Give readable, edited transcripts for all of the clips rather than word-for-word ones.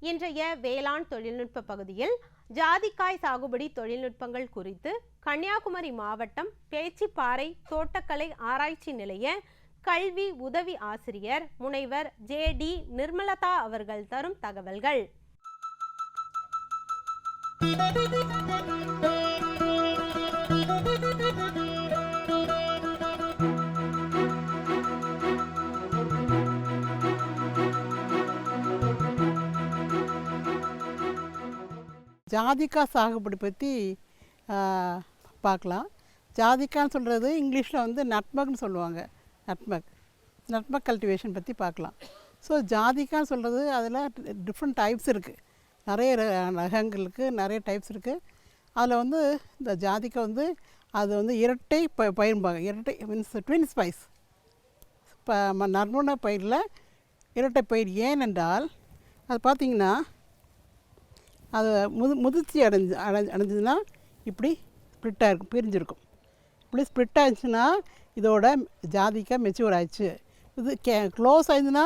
இன்றைய வேளாண் தொழில்நுட்ப பகுதியில் ஜாதிக்காய் சாகுபடி தொழில்நுட்பங்கள் குறித்து கன்னியாகுமரி மாவட்டம் பேச்சிப்பாறை தோட்டக்கலை ஆராய்ச்சி நிலைய கல்வி உதவி ஆசிரியர் முனைவர் ஜே.டி. நிர்மலதா அவர்கள் தரும் தகவல்கள். ஜாதிக்காய் சாகுபடி பற்றி பார்க்கலாம். ஜாதிக்கான்னு சொல்கிறது இங்கிலீஷில் வந்து நட்மக்னு சொல்லுவாங்க. நட்மக் கல்டிவேஷன் பற்றி பார்க்கலாம். ஸோ ஜாதிக்கான்னு சொல்கிறது அதில் டிஃப்ரெண்ட் டைப்ஸ் இருக்குது. நிறைய ரகங்களுக்கு நிறைய டைப்ஸ் இருக்குது. அதில் வந்து இந்த ஜாதிக்காய் வந்து அது வந்து இரட்டை பயிர்பாங்க. இரட்டை மீன்ஸ் ட்வின் ஸ்பைஸ். இப்போ நறுமண பயிரில் இரட்டை பயிர். ஏனென்றால் அது பார்த்திங்கன்னா அது முதிர்ச்சி அடைஞ்சதுன்னா இப்படி ஸ்ப்ளிட்டாக இருக்கும், பிரிஞ்சிருக்கும். இப்படி ஸ்ப்ளிட் ஆகிடுச்சுன்னா இதோட ஜாதிக்காய் மெச்சூர் ஆயிடுச்சு. இது க்ளோஸ் ஆயிடுச்சுன்னா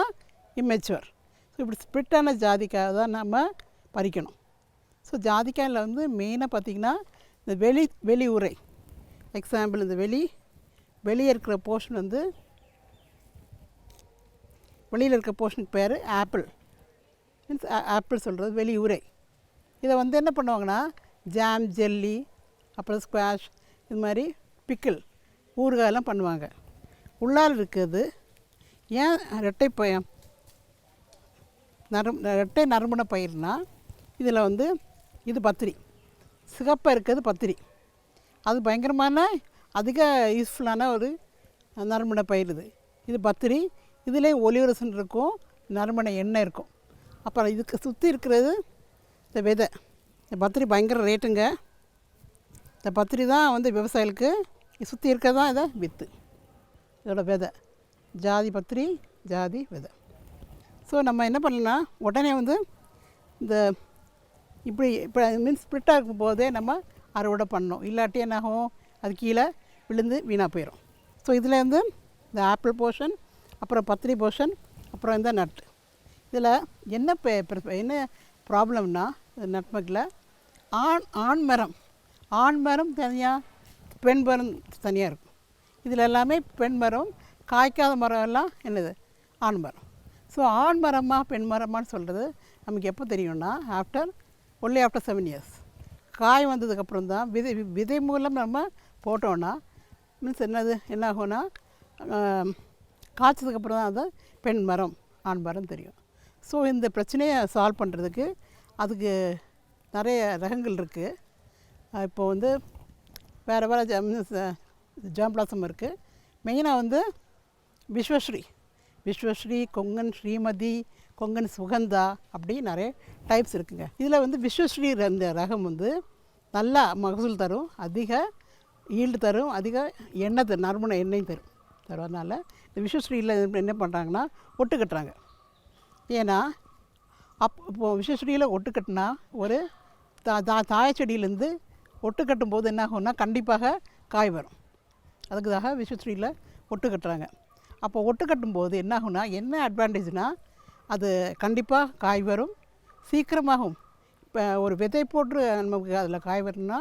இம்மெச்சூர். ஸோ இப்படி ஸ்ப்ளிட்டான ஜாதிக்காய் தான் நம்ம பறிக்கணும். ஸோ ஜாதிக்காயில் வந்து மெயினாக பார்த்திங்கன்னா இந்த வெளி உரை. எக்ஸாம்பிள் இந்த வெளியே இருக்கிற போர்ஷன் வந்து வெளியில் இருக்கிற போர்ஷனுக்கு பேர் ஆப்பிள். மீன்ஸ் ஆப்பிள் சொல்கிறது வெளி உரை. இதை வந்து என்ன பண்ணுவாங்கன்னா ஜாம், ஜெல்லி, அப்புறம் ஸ்குவாஷ், இது மாதிரி பிக்கிள், ஊறுகாயெல்லாம் பண்ணுவாங்க. உள்ளால் இருக்கிறது ஏன் ரெட்டை நறுமண பயிர்னால் இதில் வந்து இது பத்திரி, சிகப்பாக இருக்கிறது பத்திரி. அது பயங்கரமான அதிக யூஸ்ஃபுல்லான ஒரு நறுமண பயிர். இது பத்திரி. இதிலே ஒலிவரசன் இருக்கும், நறுமண எண்ணெய் இருக்கும். அப்புறம் இதுக்கு சுற்றி இருக்கிறது இந்த விதை. இந்த பத்திரி பயங்கர ரேட்டுங்க. இந்த பத்திரி தான் வந்து விவசாயிகளுக்கு சுற்றி இருக்கிறது தான் இதை விற்று. இதோட விதை ஜாதி பத்திரி, ஜாதி விதை. ஸோ நம்ம என்ன பண்ணலாம், உடனே வந்து இந்த இப்போ மீன்ஸ் ஸ்ப்ளிட்டாக இருக்கும் போதே நம்ம அறுவடை பண்ணணும். இல்லாட்டி என்னாகும், அது கீழே விழுந்து வீணாக போயிடும். ஸோ இதில் வந்து இந்த ஆப்பிள் போர்ஷன், அப்புறம் பத்திரி போர்ஷன், அப்புறம் இந்த நட்டு. இதில் என்ன ப்ராப்ளம்னா நட்மக்கில் ஆண் மரம் தனியாக, பெண் மரம் தனியாக இருக்கும். இதில் எல்லாமே பெண் மரம். காய்க்காத மரம் எல்லாம் என்னது, ஆண் மரம். ஸோ ஆண் மரமாக பெண் மரமானு சொல்கிறது நமக்கு எப்போ தெரியும்னா ஆஃப்டர் 7 years. காய் வந்ததுக்கப்புறம் தான் விதை மூலம் நம்ம போட்டோன்னா மீன்ஸ் என்ன ஆகும்னா காய்ச்சதுக்கப்புறம் தான் அது பெண் மரம் ஆண் மரம் தெரியும். ஸோ இந்த பிரச்சனையை சால்வ் பண்ணுறதுக்கு அதுக்கு நிறைய ரகங்கள் இருக்குது. இப்போ வந்து வேறு ஜாம்பிளாசம் இருக்குது. மெயினாக வந்து விஸ்வஸ்ரீ, கொங்கன் ஸ்ரீமதி, கொங்கன் சுகந்தா, அப்படி நிறைய டைப்ஸ் இருக்குங்க. இதில் வந்து விஸ்வஸ்ரீ இந்த ரகம் வந்து நல்லா மகசூல் தரும், அதிக ஈல்டு தரும், அதிக எண்ணெய் தரும், நறுமண எண்ணெயும் தரும். அதனால் இந்த விஸ்வஸ்ரீயில் என்ன பண்ணுறாங்கன்னா ஒட்டு கட்டுறாங்க. ஏன்னா இப்போது விஸ்வஸ்ரீயில் ஒட்டு கட்டினா ஒரு தாயச்செடியிலேருந்து ஒட்டு கட்டும்போது என்ன ஆகும்னா கண்டிப்பாக காய் வரும். அதுக்குதாக விஸ்வஸ்ரீயில் ஒட்டு கட்டுறாங்க. அப்போ ஒட்டு கட்டும்போது என்ன ஆகும்னா என்ன அட்வான்டேஜ்னால் அது கண்டிப்பாக காய் வரும், சீக்கிரமாகும். இப்போ ஒரு விதை போட்டு நமக்கு அதில் காய் வரணும்னா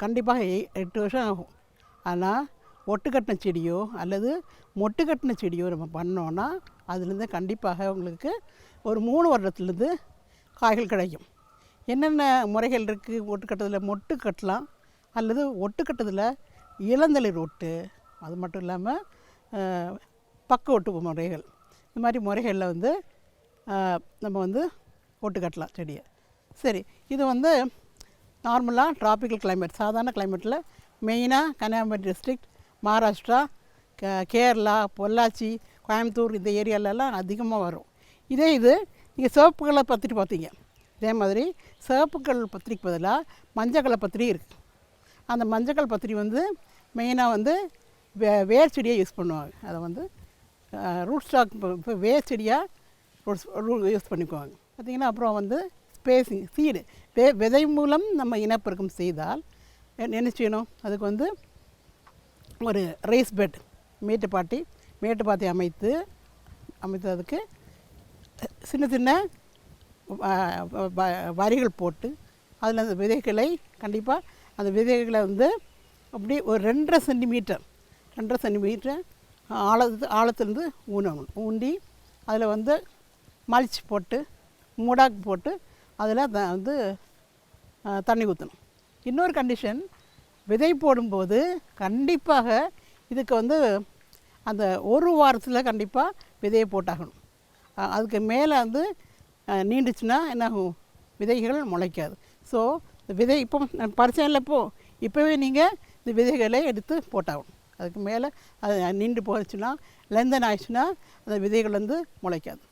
கண்டிப்பாக 8 வருஷம் ஆகும். ஆனால் ஒட்டு கட்டின செடியோ அல்லது மொட்டு கட்டின செடியோ நம்ம பண்ணோன்னா அதுலேருந்து கண்டிப்பாக உங்களுக்கு ஒரு 3 வருடத்துலேருந்து காய்கள் கிடைக்கும். என்னென்ன முறைகள் இருக்குது ஒட்டு கட்டுறதுல? மொட்டு கட்டலாம், அல்லது ஒட்டு கட்டுறதுல இளந்தளிர் ஒட்டு, அது மட்டும் இல்லாமல் பக்க ஒட்டு முறைகள். இந்த மாதிரி முறைகளில் வந்து நம்ம வந்து ஒட்டு கட்டலாம் செடியை. சரி, இது வந்து நார்மலாக ட்ராபிக்கல் கிளைமேட், சாதாரண கிளைமேட்டில் மெயினாக கன்னியாகுமரி டிஸ்ட்ரிக்ட், மகாராஷ்டிரா, கேரளா, பொள்ளாச்சி, கோயம்புத்தூர், இந்த ஏரியாலெல்லாம் அதிகமாக வரும். இது நீங்கள் சிவப்பு கலர் பத்திரி பார்த்தீங்க. இதே மாதிரி சிவப்பு கலர் பத்திரிக்கு பதிலாக மஞ்சள் கலர் பத்திரி இருக்குது. அந்த மஞ்சள் கலர் பத்திரி வந்து மெயினாக வந்து வேர் செடியாக யூஸ் பண்ணுவாங்க. அதை வந்து ரூட் ஸ்டாக் இப்போ வேர் செடியாக யூஸ் பண்ணிக்குவாங்க பார்த்திங்கன்னா. அப்புறம் வந்து ஸ்பேஸிங், சீடு, விதை மூலம் நம்ம இனப்பெருக்கம் செய்தால் என்ன செய்யணும், அதுக்கு வந்து ஒரு ரைஸ் பெட் மேட்டுப்பாத்தி அமைத்து அதுக்கு சின்ன சின்ன வரிகள் போட்டு அதில் அந்த விதைகளை கண்டிப்பாக அந்த விதைகளை வந்து அப்படி ஒரு 2.5 சென்டிமீட்டர் ஆழத்துலேருந்து ஊனணும். ஊண்டி அதில் வந்து மல்ச் போட்டு மூடாக்கு போட்டு அதில் வந்து தண்ணி ஊற்றணும். இன்னொரு கண்டிஷன், விதை போடும்போது கண்டிப்பாக இதுக்கு வந்து அந்த ஒரு வாரத்தில் கண்டிப்பாக விதையை போட்டாகணும். அதுக்கு மேலே வந்து நீண்டுச்சுன்னா என்னாகும், விதைகள் முளைக்காது. ஸோ இந்த விதை இப்போ பரிசையில் இப்போவே நீங்கள் இந்த விதைகளை எடுத்து போட்டாகணும். அதுக்கு மேலே அது நீண்டு போச்சுன்னா லெந்தன் ஆயிடுச்சுன்னா அந்த விதைகள் வந்து முளைக்காது.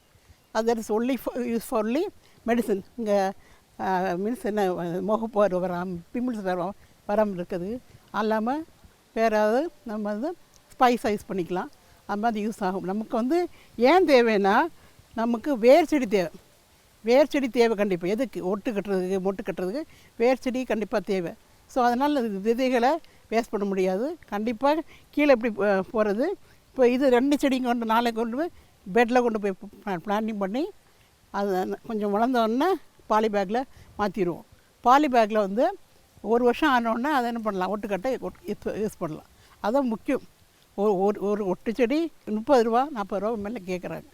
அது இஸ் ஒன்லி யூஸ் ஃபார்லி மெடிசன். இங்கே மீன்ஸ் என்ன முகப்போர் பிம்பிள்ஸ் வராமல் இருக்குது அல்லாமல் வேறு ஏதாவது நம்ம வந்து ஸ்பைஸ் பண்ணிக்கலாம். அது மாதிரி யூஸ் ஆகும். நமக்கு வந்து ஏன் தேவைன்னா, நமக்கு வேர் செடி தேவை கண்டிப்பாக. எதுக்கு? ஒட்டு கட்டுறதுக்கு, மொட்டு கட்டுறதுக்கு வேர் செடி கண்டிப்பாக தேவை. ஸோ அதனால் விதைகளை வேஸ்ட் பண்ண முடியாது. கண்டிப்பாக கீழே எப்படி போகிறது, இப்போ இது 2 செடிங்க நாளைக்கு கொண்டு போய் பெட்டில் கொண்டு போய் பிளான்டிங் பண்ணி அது கொஞ்சம் வளர்ந்தோடனே பாலி பேக்கில் மாற்றிடுவோம். பாலி பேக்கில் வந்து 1 வருஷம் ஆனோடனே அதை என்ன பண்ணலாம், ஒட்டுக்கட்டை யூஸ் பண்ணலாம். அதான் முக்கியம். ஒரு ஒட்டு செடி 30 ரூபா 40 ரூபா மேலே கேட்குறாங்க.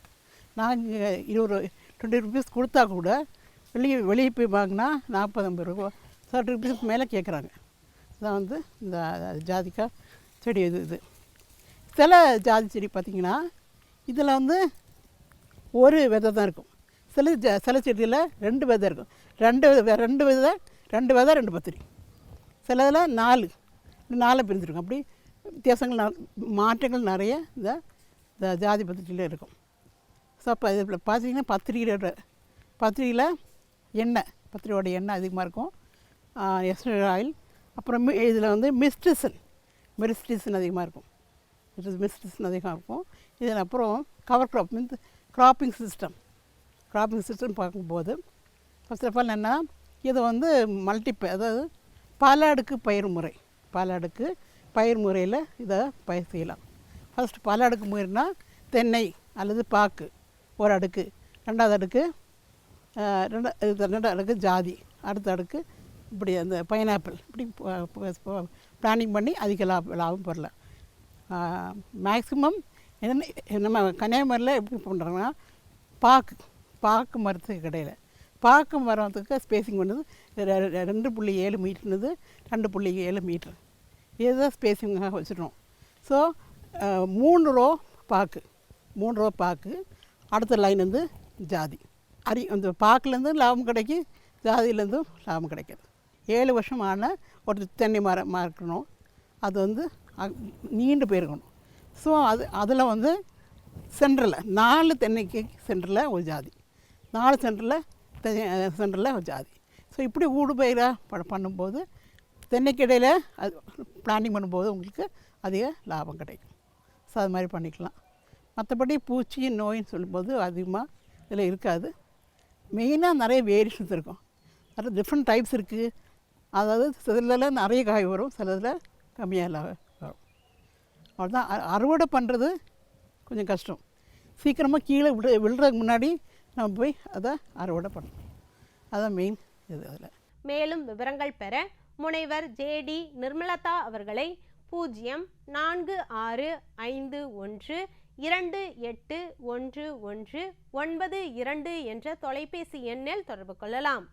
நாங்கள் 20 ருபீஸ் கொடுத்தா கூட வெளியே போய் வாங்கினா 40-50 ரூபா 30 ருபீஸ் மேலே கேட்குறாங்க. இதான் வந்து இந்த ஜாதிக்காய் செடி. இது சில ஜாதி செடி பார்த்திங்கன்னா இதில் வந்து ஒரு விதை தான் இருக்கும். சில செடியில் 2 விதை இருக்கும். 2 விதை 2 பத்திரி. சிலதில் 4 பிரிஞ்சிருக்கும். அப்படி வித்தியாசங்கள் மாற்றங்கள் நிறைய இந்த ஜாதி பத்திரியில் இருக்கும். ஸோ அப்போ இதில் பார்த்திங்கன்னா பத்திரியில் எண்ணெய், பத்திரியோட எண்ணெய் அதிகமாக இருக்கும், எஸ்டர் ஆயில். அப்புறம் இதில் வந்து மெரிஸ்டிசன் அதிகமாக இருக்கும். மெரிஸ்டிசன் அதிகமாக இருக்கும். இதில் அப்புறம் cover crop means cropping system பார்க்கும்போது ஃபர்ஸ்ட் ஆஃப் ஆல் என்னென்னா, இது வந்து அதாவது பல அடுக்கு பயிர் முறையில் இதை பயிர் செய்யலாம். ஃபஸ்ட்டு பல அடுக்கு முறைனா தென்னை அல்லது பாக்கு ஒரு அடுக்கு, 2வது அடுக்கு 2 அடுக்கு ஜாதி, அடுத்த அடுக்கு இப்படி அந்த பைனாப்பிள் இப்படி பிளானிங் பண்ணி அதிக லாபம் பெறலாம். மேக்ஸிமம் என்ன நம்ம கன்னியாகுமரியில் எப்படி பண்ணுறாங்கன்னா, பாக்கு மரத்துக்கு கிடையாது. பாக்கு மரத்துக்கு ஸ்பேஸிங் பண்ணுது 2.7 மீட்டர்னது 2.7 மீட்டர். இதுதான் ஸ்பேஸிங்காக வச்சுருக்கோம். ஸோ 3 ரோ பாக்கு, அடுத்த லைன் வந்து ஜாதி. அந்த பாக்குலேருந்து லாபம் கிடைக்கும், ஜாதியிலேருந்தும் லாபம் கிடைக்கிது. 7 வருஷம் ஆன ஒரு தென்னை மரம் இருக்கணும். அது வந்து நீண்டு போயிருக்கணும். ஸோ அதில் வந்து சென்டரில் 4 தென்னைக்கு சென்டரில் ஒரு ஜாதி, 4 சென்டரில் ஒரு ஜாதி. ஸோ இப்படி ஊடு பயிராக பண்ணும்போது தென்னைக்கு இடையில் அது பிளானிங் பண்ணும்போது உங்களுக்கு அதிக லாபம் கிடைக்கும். ஸோ அது மாதிரி பண்ணிக்கலாம். மற்றபடி பூச்சி நோயின்னு சொல்லும்போது அதிகமாக இதில் இருக்காது. மெயினாக நிறைய வேரியேஷன்ஸ் இருக்கும். நிறைய டிஃப்ரெண்ட் டைப்ஸ் இருக்குது. அதாவது சிலதில் நிறைய காய் வரும், சிலதில் கம்மியாக வரும். அவ்வளோதான். அறுவடை பண்ணுறது கொஞ்சம் கஷ்டம். சீக்கிரமாக கீழே விழுறதுக்கு முன்னாடி நம்ம போய் அதை அறுவடை பண்ணணும். அதுதான் மெயின் இது. அதில் மேலும் விவரங்கள் பெற முனைவர் ஜேடி நிர்மலதா அவர்களை 0465128119 என்ற தொலைபேசி எண்ணில் தொடர்பு கொள்ளலாம்.